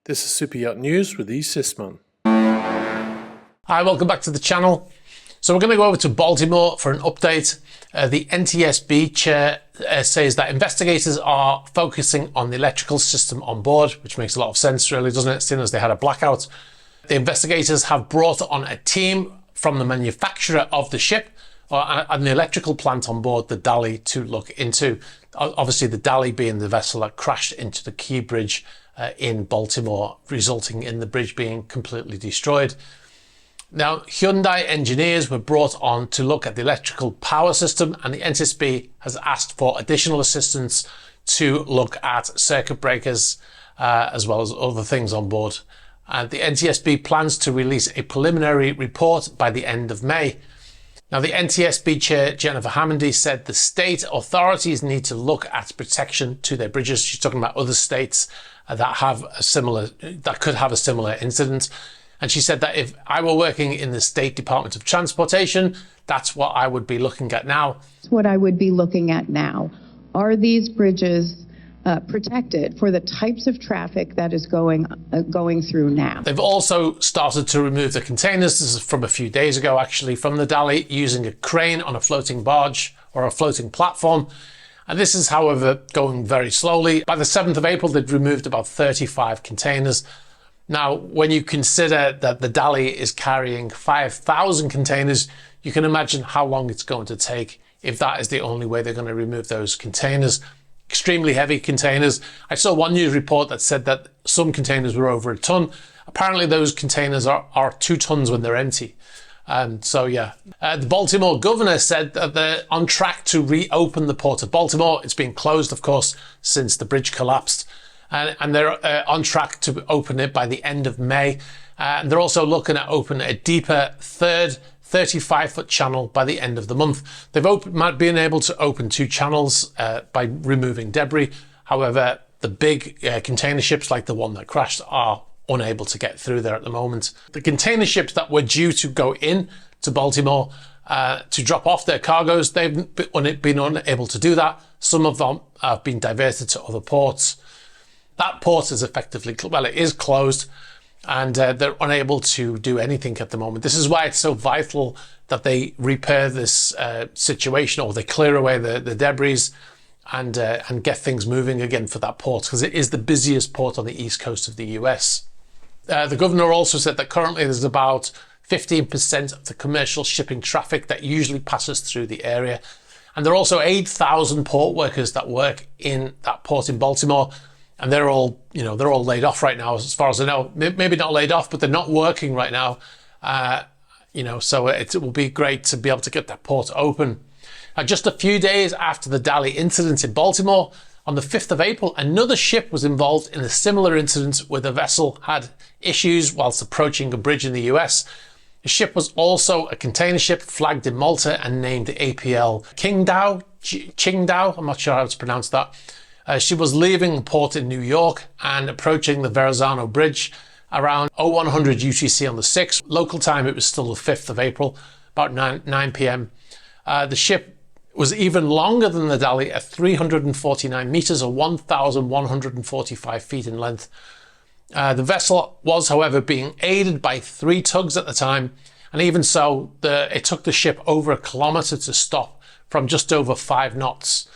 This is Super Yacht News with E. Sisman. Hi, welcome back to the channel. So we're going to go over to Baltimore for an update. The NTSB chair says that investigators are focusing on the electrical system on board, which makes a lot of sense really, doesn't it, seeing as they had a blackout. The investigators have brought on a team from the manufacturer of the ship and the electrical plant on board the Dali to look into. Obviously the Dali being the vessel that crashed into the Key Bridge in Baltimore, resulting in the bridge being completely destroyed. Now, Hyundai engineers were brought on to look at the electrical power system, and the NTSB has asked for additional assistance to look at circuit breakers as well as other things on board. The NTSB plans to release a preliminary report by the end of May. Now, the NTSB chair, Jennifer Hammondy, said the state authorities need to look at protection to their bridges. She's talking about other states that could have a similar incident. And she said that if I were working in the State Department of Transportation, that's what I would be looking at now. What I would be looking at now. Are these bridges protected for the types of traffic that is going through now? They've also started to remove the containers. This is from a few days ago, actually, from the Dali, using a crane on a floating barge or a floating platform. And this is, however, going very slowly. By the 7th of April, they'd removed about 35 containers. Now, when you consider that the Dali is carrying 5,000 containers, you can imagine how long it's going to take if that is the only way they're going to remove those containers. Extremely heavy containers. I saw one news report that said that some containers were over a ton. Apparently those containers are 2 tons when they're empty. The Baltimore governor said that they're on track to reopen the port of Baltimore. It's been closed, of course, since the bridge collapsed. And they're on track to open it by the end of May. And they're also looking at opening a deeper third 35-foot channel by the end of the month. They've been able to open 2 channels by removing debris. However, the big container ships like the one that crashed are unable to get through there at the moment. The container ships that were due to go in to Baltimore to drop off their cargoes, they've been unable to do that. Some of them have been diverted to other ports. That port is effectively, well, it is closed, and they're unable to do anything at the moment. This is why it's so vital that they repair this situation, or they clear away the debris and get things moving again for that port, because it is the busiest port on the east coast of the US. The governor also said that currently there's about 15% of the commercial shipping traffic that usually passes through the area. And there are also 8,000 port workers that work in that port in Baltimore. And they're all laid off right now, as far as I know. Maybe not laid off, but they're not working right now. So it will be great to be able to get that port open. Just a few days after the Dali incident in Baltimore, on the 5th of April, another ship was involved in a similar incident where the vessel had issues whilst approaching a bridge in the US. The ship was also a container ship flagged in Malta and named the APL Qingdao. I'm not sure how to pronounce that. She was leaving the port in New York and approaching the Verrazano Bridge around 0100 UTC on the 6th. Local time, it was still the 5th of April, about 9 p.m. The ship was even longer than the Dali at 349 meters or 1,145 feet in length. The vessel was, however, being aided by 3 tugs at the time. And even so, it took the ship over 1 kilometer to stop from just over 5 knots.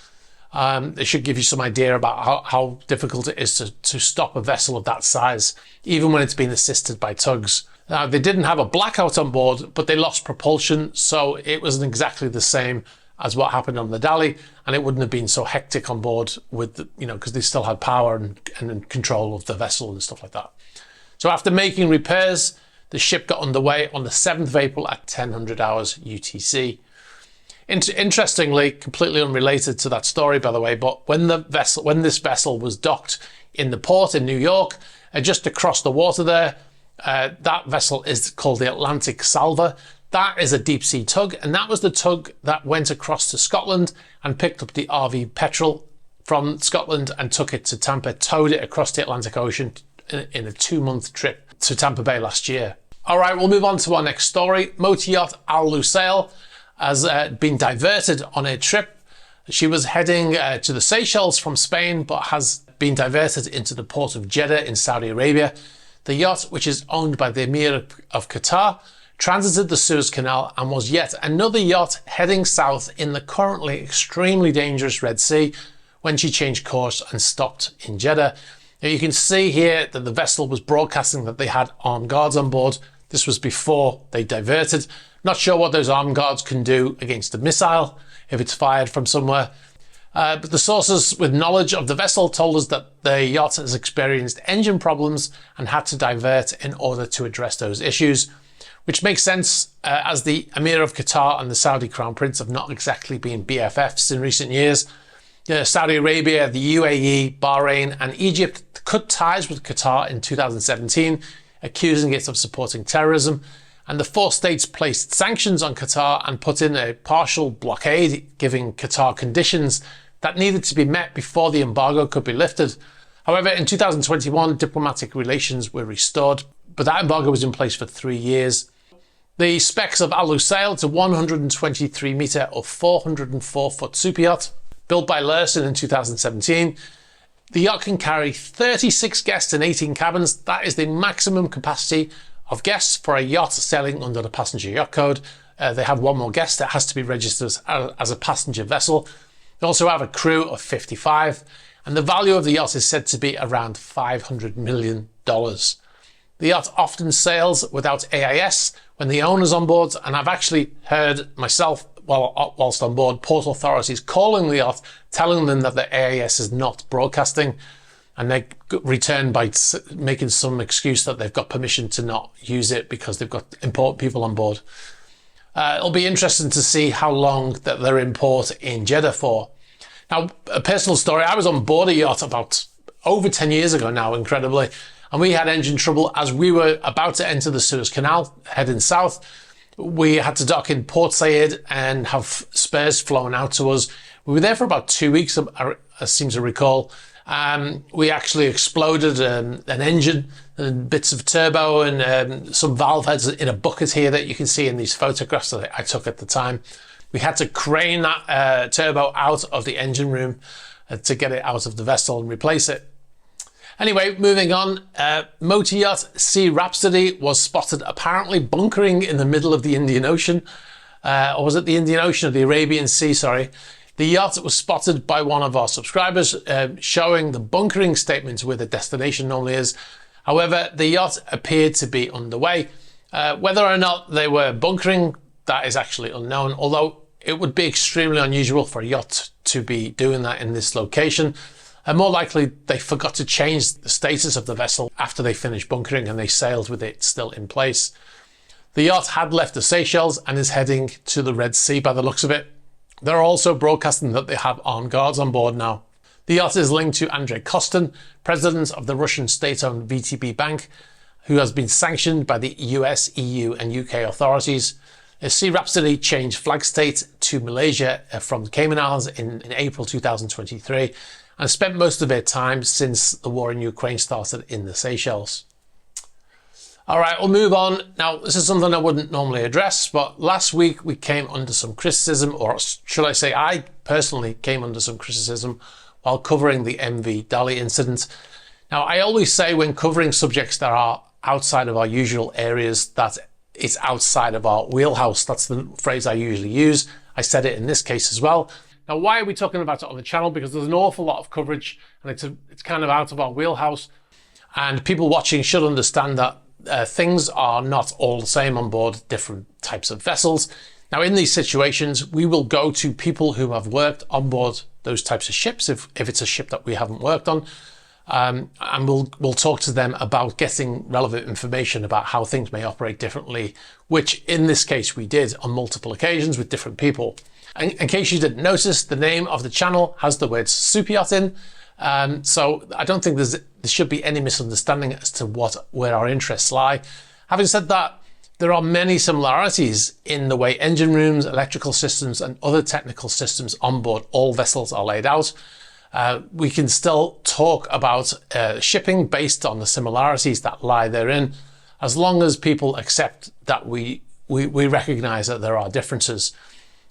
It should give you some idea about how difficult it is to stop a vessel of that size, even when it's been assisted by tugs. Now, they didn't have a blackout on board, but they lost propulsion, so it wasn't exactly the same as what happened on the Dali, and it wouldn't have been so hectic on board with, because they still had power and control of the vessel and stuff like that. So after making repairs, the ship got underway on the 7th of April at 1000 hours UTC. Interestingly, completely unrelated to that story, by the way, but when this vessel was docked in the port in New York, just across the water there, that vessel is called the Atlantic Salver. That is a deep sea tug, and that was the tug that went across to Scotland and picked up the RV Petrel from Scotland and took it to Tampa, towed it across the Atlantic Ocean in a 2-month trip to Tampa Bay last year. All right, we'll move on to our next story. Motor yacht Lusail has been diverted on a trip. She was heading to the Seychelles from Spain, but has being diverted into the port of Jeddah in Saudi Arabia. The yacht, which is owned by the Emir of Qatar, transited the Suez Canal and was yet another yacht heading south in the currently extremely dangerous Red Sea when she changed course and stopped in Jeddah. Now you can see here that the vessel was broadcasting that they had armed guards on board. This was before they diverted. Not sure what those armed guards can do against a missile if it's fired from somewhere. But the sources with knowledge of the vessel told us that the yacht has experienced engine problems and had to divert in order to address those issues, which makes sense as the Emir of Qatar and the Saudi Crown Prince have not exactly been BFFs in recent years. Saudi Arabia, the UAE, Bahrain and Egypt cut ties with Qatar in 2017, accusing it of supporting terrorism. And the four states placed sanctions on Qatar and put in a partial blockade, giving Qatar conditions that needed to be met before the embargo could be lifted. However, in 2021, diplomatic relations were restored, but that embargo was in place for 3 years. The specs of Lusail, it's a 123 metre or 404 foot superyacht, built by Lusail in 2017. The yacht can carry 36 guests and 18 cabins. That is the maximum capacity of guests for a yacht sailing under the passenger yacht code. They have one more guest that has to be registered as a passenger vessel. They also have a crew of 55, and the value of the yacht is said to be around $500 million. The yacht often sails without AIS when the owner's on board, and I've actually heard myself whilst on board port authorities calling the yacht, telling them that the AIS is not broadcasting, and they return by making some excuse that they've got permission to not use it because they've got important people on board. It'll be interesting to see how long that they're in port in Jeddah for. Now, a personal story, I was on board a yacht about over 10 years ago now, incredibly, and we had engine trouble as we were about to enter the Suez Canal, heading south. We had to dock in Port Said and have spares flown out to us. We were there for about 2 weeks, I seem to recall. We actually exploded an engine and bits of turbo and some valve heads in a bucket here that you can see in these photographs that I took at the time. We had to crane that turbo out of the engine room to get it out of the vessel and replace it. Anyway, moving on, motor yacht Rhapsody was spotted apparently bunkering in the middle of the Indian Ocean. Or was it the Indian Ocean or the Arabian Sea, sorry. The yacht was spotted by one of our subscribers, showing the bunkering statements where the destination normally is. However, the yacht appeared to be underway. Whether or not they were bunkering, that is actually unknown, although it would be extremely unusual for a yacht to be doing that in this location. And more likely, they forgot to change the status of the vessel after they finished bunkering and they sailed with it still in place. The yacht had left the Seychelles and is heading to the Red Sea by the looks of it. They're also broadcasting that they have armed guards on board now. The yacht is linked to Andrei Kostin, president of the Russian state-owned VTB Bank, who has been sanctioned by the US, EU and UK authorities. Rhapsody changed flag state to Malaysia from the Cayman Islands in April 2023 and spent most of their time since the war in Ukraine started in the Seychelles. All right, we'll move on. Now, this is something I wouldn't normally address, but last week we came under some criticism, or should I say I personally came under some criticism while covering the MV Dali incident. Now, I always say when covering subjects that are outside of our usual areas that it's outside of our wheelhouse. That's the phrase I usually use. I said it in this case as well. Now, why are we talking about it on the channel? Because there's an awful lot of coverage and it's kind of out of our wheelhouse. And people watching should understand that things are not all the same on board different types of vessels. Now, in these situations, we will go to people who have worked on board those types of ships, if it's a ship that we haven't worked on. And we'll talk to them about getting relevant information about how things may operate differently, which in this case we did on multiple occasions with different people. In case you didn't notice, the name of the channel has the words SuperYacht in, so I don't think there should be any misunderstanding as to where our interests lie. Having said that, there are many similarities in the way engine rooms, electrical systems and other technical systems on board all vessels are laid out. We can still talk about shipping based on the similarities that lie therein, as long as people accept that we recognize that there are differences.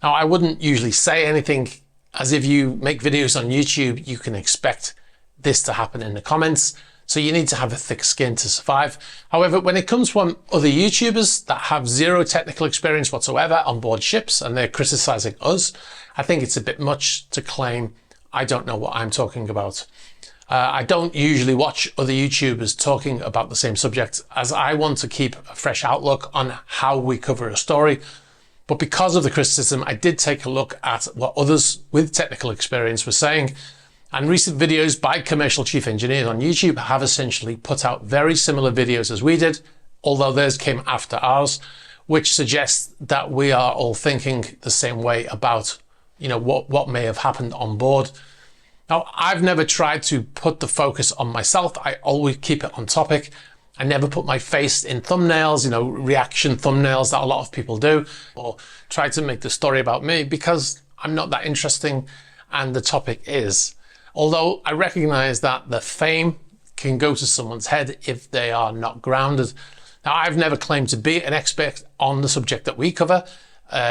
Now, I wouldn't usually say anything as if you make videos on YouTube, you can expect this to happen in the comments. So you need to have a thick skin to survive. However, when it comes from other YouTubers that have zero technical experience whatsoever on board ships and they're criticizing us, I think it's a bit much to claim I don't know what I'm talking about. I don't usually watch other YouTubers talking about the same subject, as I want to keep a fresh outlook on how we cover a story. But because of the criticism, I did take a look at what others with technical experience were saying. And recent videos by commercial chief engineers on YouTube have essentially put out very similar videos as we did, although theirs came after ours, which suggests that we are all thinking the same way about, what may have happened on board. Now, I've never tried to put the focus on myself. I always keep it on topic. I never put my face in thumbnails, reaction thumbnails that a lot of people do, or try to make the story about me, because I'm not that interesting and the topic is. Although I recognize that the fame can go to someone's head if they are not grounded. Now, I've never claimed to be an expert on the subject that we cover,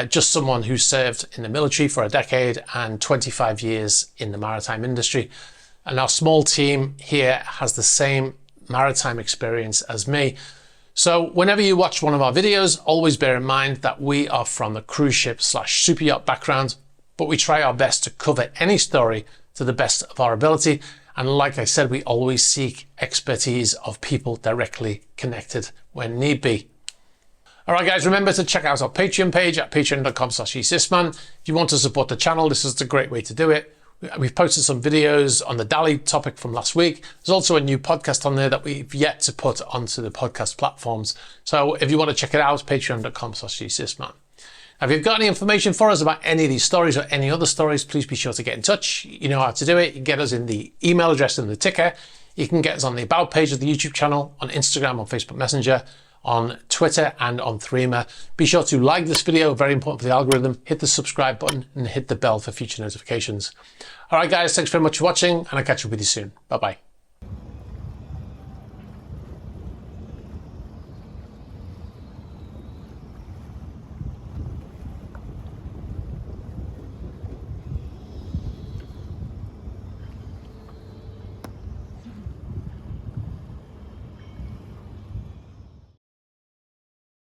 just someone who served in the military for a decade and 25 years in the maritime industry. And our small team here has the same maritime experience as me. So whenever you watch one of our videos, always bear in mind that we are from the cruise ship / superyacht background, but we try our best to cover any story to the best of our ability. And like I said, we always seek expertise of people directly connected when need be. All right, guys, remember to check out our Patreon page at patreon.com/eSysman. If you want to support the channel, this is a great way to do it. We've posted some videos on the Dali topic from last week. There's also a new podcast on there that we've yet to put onto the podcast platforms. So if you want to check it out, patreon.com/eSysman. Now, if you've got any information for us about any of these stories or any other stories, please be sure to get in touch. You know how to do it. You can get us in the email address in the ticker. You can get us on the About page of the YouTube channel, on Instagram, on Facebook Messenger, on Twitter, and on Threema. Be sure to like this video, very important for the algorithm. Hit the subscribe button and hit the bell for future notifications. All right, guys, thanks very much for watching, and I'll catch up with you soon. Bye-bye.